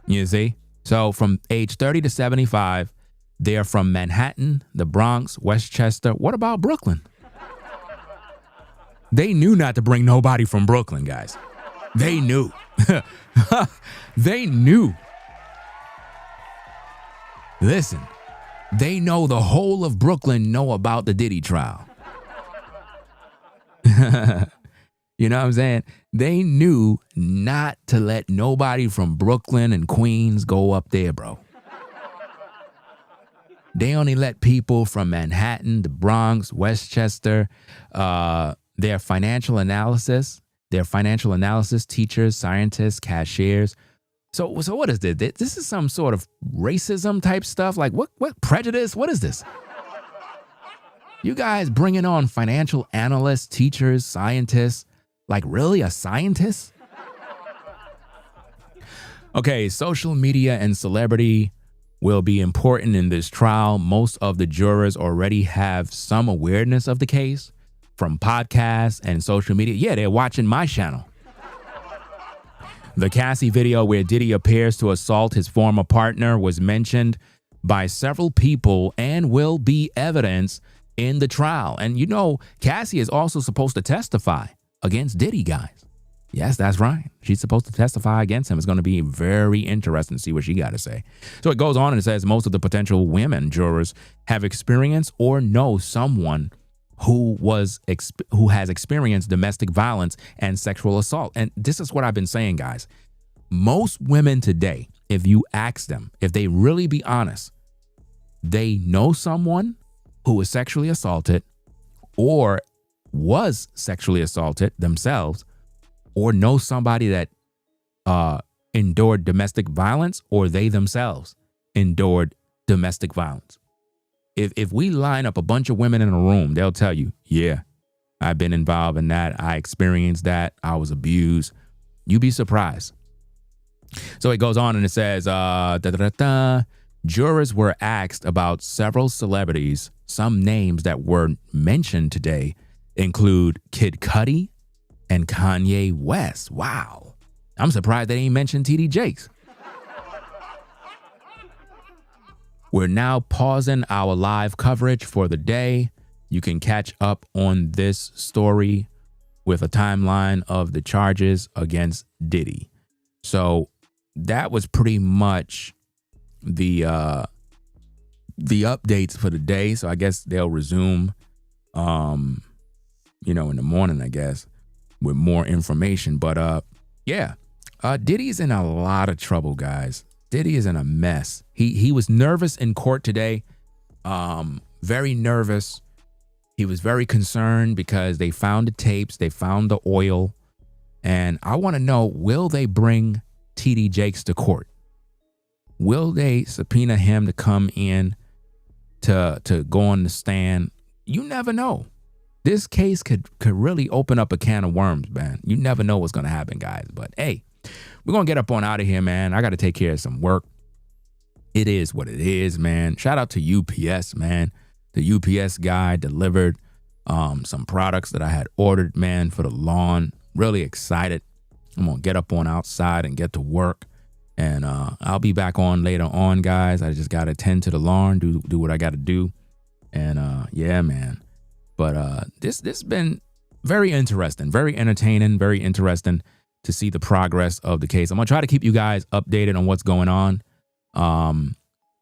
You see? So from age 30 to 75, they're from Manhattan, the Bronx, Westchester. What about Brooklyn? They knew not to bring nobody from Brooklyn, guys. They knew. They knew. Listen, they know the whole of Brooklyn know about the Diddy trial. You know what I'm saying? They knew not to let nobody from Brooklyn and Queens go up there, bro. They only let people from Manhattan, the Bronx, Westchester, their financial analysis teachers, scientists, cashiers. So what is this? This is some sort of racism type stuff? Like what prejudice? What is this? You guys bringing on financial analysts, teachers, scientists. Like really a scientist? Okay, social media and celebrity will be important in this trial. Most of the jurors already have some awareness of the case from podcasts and social media. Yeah, they're watching my channel. The Cassie video where Diddy appears to assault his former partner was mentioned by several people and will be evidence in the trial. And you know, Cassie is also supposed to testify against Diddy, guys. Yes, that's right. She's supposed to testify against him. It's going to be very interesting to see what she got to say. So it goes on and it says most of the potential women jurors have experienced or know someone who has experienced domestic violence and sexual assault. And this is what I've been saying, guys. Most women today, if you ask them, if they really be honest, they know someone who was sexually assaulted or was sexually assaulted themselves, or know somebody that endured domestic violence, or they themselves endured domestic violence. If we line up a bunch of women in a room, they'll tell you, yeah, I've been involved in that. I experienced that. I was abused. You'd be surprised. So it goes on and it says, jurors were asked about several celebrities. Some names that were mentioned today include Kid Cudi and Kanye West. Wow. I'm surprised they ain't mentioned TD Jakes. We're now pausing our live coverage for the day. You can catch up on this story with a timeline of the charges against Diddy. So that was pretty much the updates for the day. So I guess they'll resume, in the morning, I guess, with more information. But Diddy's in a lot of trouble, guys. Diddy is in a mess. He was nervous in court today, very nervous. He was very concerned because they found the tapes, they found the oil, and I want to know, will they bring TD Jakes to court? Will they subpoena him to come in to go on the stand? You never know. This case could really open up a can of worms, man. You never know what's going to happen, guys. But hey, we're going to get up on out of here, man. I got to take care of some work. It is what it is, man. Shout out to UPS, man. The UPS guy delivered some products that I had ordered, man, for the lawn. Really excited. I'm going to get up on outside and get to work. And I'll be back on later on, guys. I just got to tend to the lawn, do what I got to do. And yeah, man. But this has been very interesting, very entertaining, very interesting to see the progress of the case. I'm going to try to keep you guys updated on what's going on.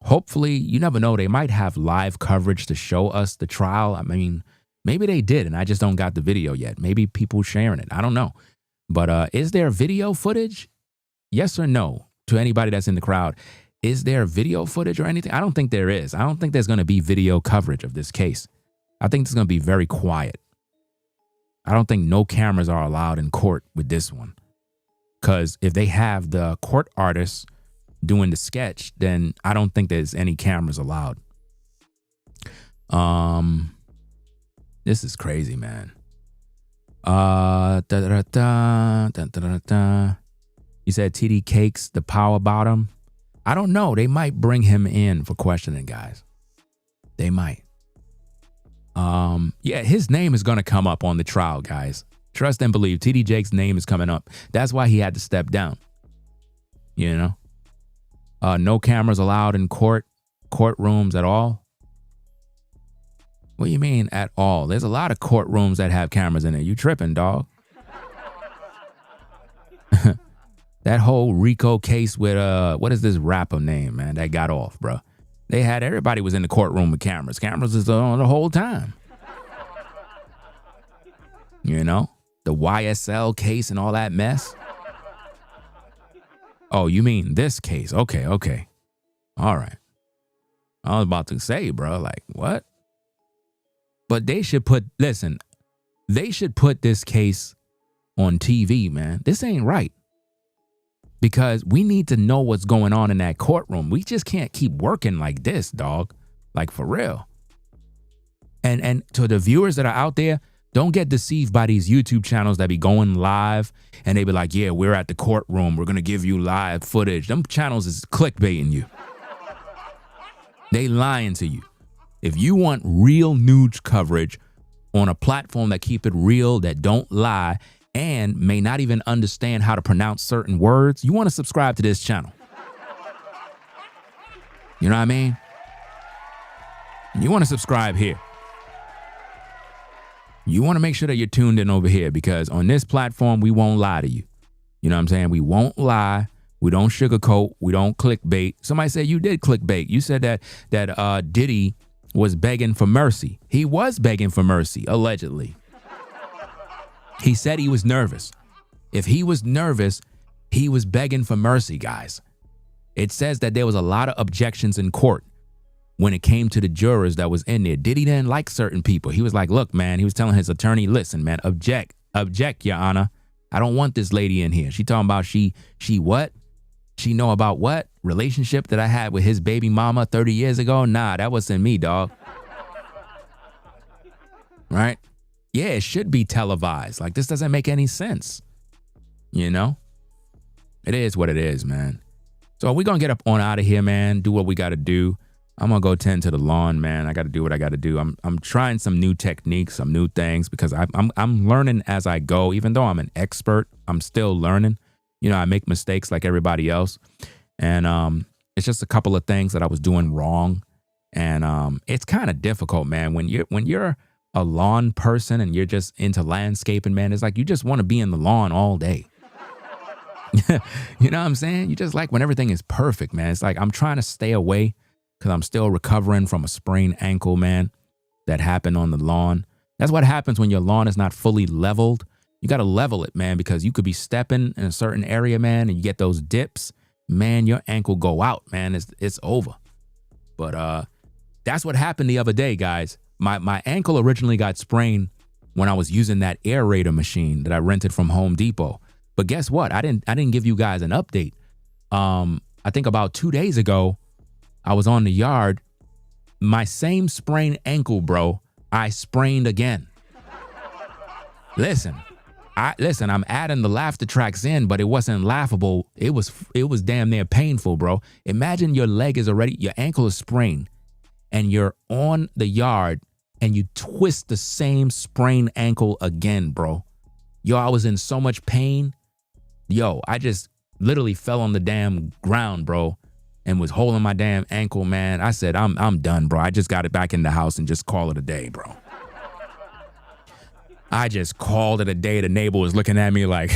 Hopefully, you never know, they might have live coverage to show us the trial. I mean, maybe they did, and I just don't got the video yet. Maybe people sharing it. I don't know. But is there video footage? Yes or no? To anybody that's in the crowd, is there video footage or anything? I don't think there is. I don't think there's going to be video coverage of this case. I think it's going to be very quiet. I don't think no cameras are allowed in court with this one. Because if they have the court artists doing the sketch, then I don't think there's any cameras allowed. This is crazy, man. You said TD Cakes, the power bottom. I don't know. They might bring him in for questioning, guys. They might. Yeah, his name is going to come up on the trial, guys. Trust and believe. TD Jake's name is coming up. That's why he had to step down. You know? No cameras allowed in courtrooms at all. What do you mean at all? There's a lot of courtrooms that have cameras in it. You tripping, dog. That whole Rico case with, what is this rapper name, man, that got off, bro? Everybody was in the courtroom with cameras. Cameras is on the whole time. You know? The YSL case and all that mess. Oh, you mean this case? Okay. All right. I was about to say, bro, like, what? But they should put this case on TV, man. This ain't right. Because we need to know what's going on in that courtroom. We just can't keep working like this, dog. Like, for real. And to the viewers that are out there, don't get deceived by these YouTube channels that be going live and they be like, yeah, we're at the courtroom. We're going to give you live footage. Them channels is clickbaiting you. They lying to you. If you want real news coverage on a platform that keep it real, that don't lie, and may not even understand how to pronounce certain words, you want to subscribe to this channel. You know what I mean? You want to subscribe here. You want to make sure that you're tuned in over here, because on this platform, we won't lie to you. You know what I'm saying? We won't lie. We don't sugarcoat. We don't clickbait. Somebody said you did clickbait. You said that Diddy was begging for mercy. He was begging for mercy, allegedly. He said he was nervous. If he was nervous, he was begging for mercy, guys. It says that there was a lot of objections in court when it came to the jurors that was in there. Diddy didn't like certain people. He was like, look, man, he was telling his attorney, listen, man, object, Your Honor. I don't want this lady in here. She talking about she what? She know about what? Relationship that I had with his baby mama 30 years ago? Nah, that wasn't me, dog. Right? Yeah, it should be televised. Like, this doesn't make any sense. You know? It is what it is, man. So we're going to get up on out of here, man. Do what we got to do. I'm going to go tend to the lawn, man. I got to do what I got to do. I'm trying some new techniques, some new things, because I'm learning as I go. Even though I'm an expert, I'm still learning. You know, I make mistakes like everybody else. And it's just a couple of things that I was doing wrong. And it's kind of difficult, man. When you're a lawn person and you're just into landscaping, man, it's like you just want to be in the lawn all day. You know what I'm saying? You just like when everything is perfect, man. It's like I'm trying to stay away because I'm still recovering from a sprained ankle, man, that happened on the lawn. That's what happens when your lawn is not fully leveled. You got to level it, man, because you could be stepping in a certain area, man, and you get those dips. Man, your ankle go out, man. It's over. But that's what happened the other day, guys. My ankle originally got sprained when I was using that aerator machine that I rented from Home Depot. But guess what? I didn't give you guys an update. I think about 2 days ago, I was on the yard. My same sprained ankle, bro, I sprained again. Listen, I'm adding the laughter tracks in, but it wasn't laughable. It was damn near painful, bro. Imagine your ankle is sprained, and you're on the yard and you twist the same sprained ankle again, bro. Yo, I was in so much pain. Yo, I just literally fell on the damn ground, bro, and was holding my damn ankle, man. I said, I'm done, bro. I just got it back in the house and just call it a day, bro. I just called it a day. The neighbor was looking at me like,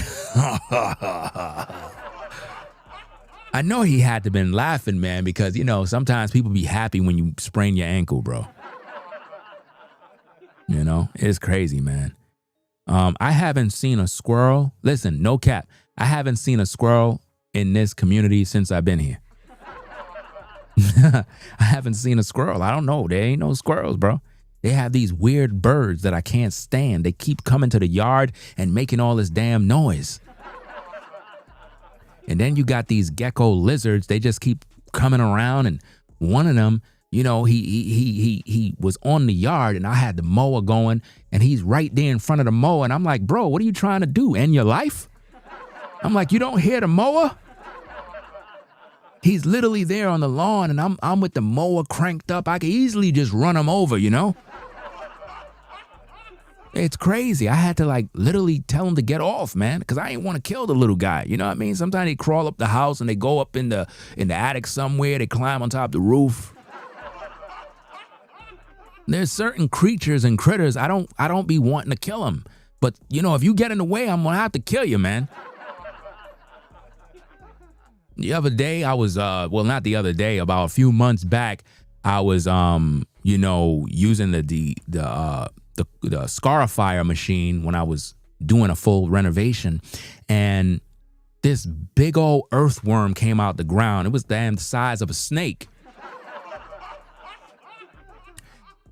I know he had to been laughing, man, because, you know, sometimes people be happy when you sprain your ankle, bro. You know, it's crazy, man. I haven't seen a squirrel. Listen, no cap. I haven't seen a squirrel in this community since I've been here. I haven't seen a squirrel. I don't know. There ain't no squirrels, bro. They have these weird birds that I can't stand. They keep coming to the yard and making all this damn noise. And then you got these gecko lizards. They just keep coming around. And one of them, you know, he was on the yard and I had the mower going and he's right there in front of the mower. And I'm like, bro, what are you trying to do? End your life? I'm like, you don't hear the mower? He's literally there on the lawn, and I'm with the mower cranked up. I could easily just run him over, you know? It's crazy. I had to like literally tell him to get off, man, because I ain't want to kill the little guy. You know what I mean? Sometimes they crawl up the house and they go up in the attic somewhere. They climb on top of the roof. There's certain creatures and critters I don't be wanting to kill them. But you know, if you get in the way, I'm gonna have to kill you, man. The other day I was well, not the other day, about a few months back, I was you know, using the scarifier machine when I was doing a full renovation, and this big old earthworm came out the ground. It was damn the size of a snake.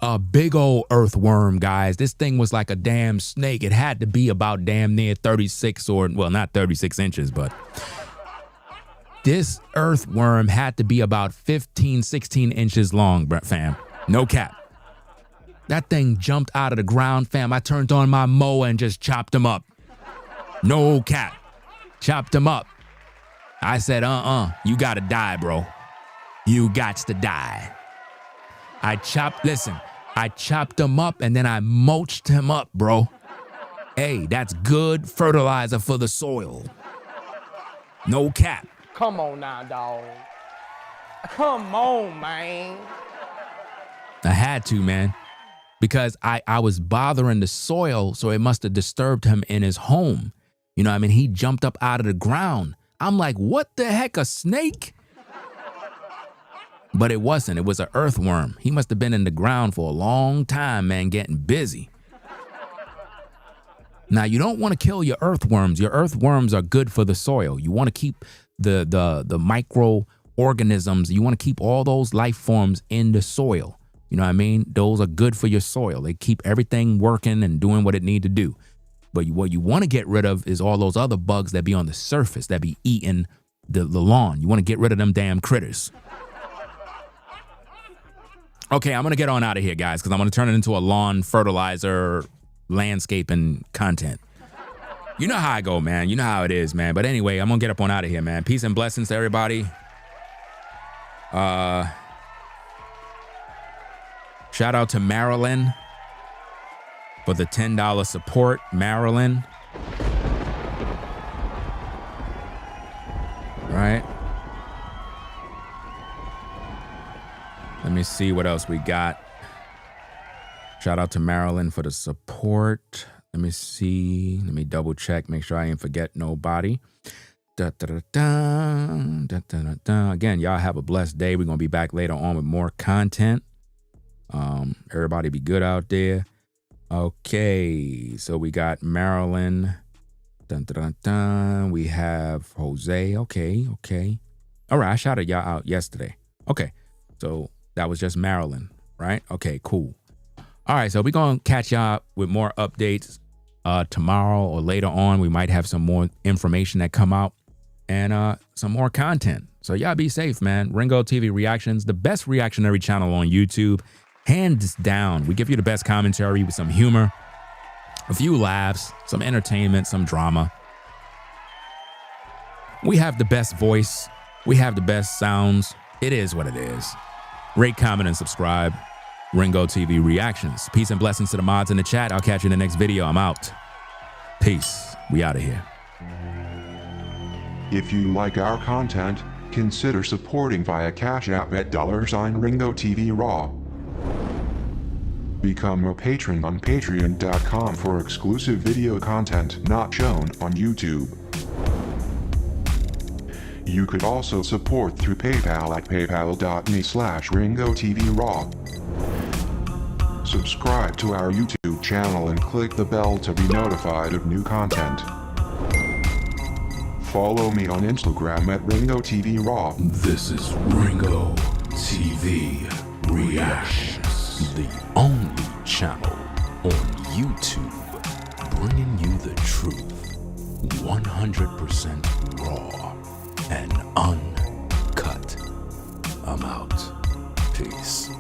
A big old earthworm, guys. This thing was like a damn snake. It had to be about damn near 36 or, well, not 36 inches, but this earthworm had to be about 15, 16 inches long, fam. No cap. That thing jumped out of the ground, fam. I turned on my mower and just chopped him up. No cap. Chopped him up. I said, you gotta die, bro. You gots to die. I chopped him up and then I mulched him up, bro. Hey, that's good fertilizer for the soil. No cap. Come on now, dog. Come on, man. I had to, man. Because I was bothering the soil, so it must have disturbed him in his home. You know what I mean? He jumped up out of the ground. I'm like, what the heck, a snake? But it wasn't. It was an earthworm. He must have been in the ground for a long time, man, getting busy. Now, you don't want to kill your earthworms. Your earthworms are good for the soil. You want to keep the microorganisms. You want to keep all those life forms in the soil. You know what I mean? Those are good for your soil. They keep everything working and doing what it need to do. But what you want to get rid of is all those other bugs that be on the surface, that be eating the lawn. You want to get rid of them damn critters. Okay, I'm going to get on out of here, guys, because I'm going to turn it into a lawn fertilizer landscaping content. You know how I go, man. You know how it is, man. But anyway, I'm going to get up on out of here, man. Peace and blessings to everybody. Shout out to Marilyn for the $10 support. Marilyn. Right. Let me see what else we got. Shout out to Marilyn for the support. Let me see. Let me double check. Make sure I ain't forget nobody. Again, y'all have a blessed day. We're going to be back later on with more content. Everybody be good out there. Okay. So we got Marilyn. We have Jose. Okay. All right. I shouted y'all out yesterday. Okay. So that was just Maryland, right? Okay, cool. All right, so we're going to catch y'all with more updates tomorrow or later on. We might have some more information that come out and some more content. So y'all be safe, man. Ringo TV Reactions, the best reactionary channel on YouTube. Hands down. We give you the best commentary with some humor, a few laughs, some entertainment, some drama. We have the best voice. We have the best sounds. It is what it is. Rate, comment, and subscribe. Ringo TV Reactions. Peace and blessings to the mods in the chat. I'll catch you in the next video. I'm out. Peace. We out of here. If you like our content, consider supporting via Cash App at $Ringo TV Raw. Become a patron on patreon.com for exclusive video content not shown on YouTube. You could also support through PayPal at paypal.me/RingoTVRaw. Subscribe to our YouTube channel and click the bell to be notified of new content. Follow me on Instagram at RingoTVRaw. This is Ringo TV Reactions, the only channel on YouTube bringing you the truth 100% raw and uncut. I'm out. Peace.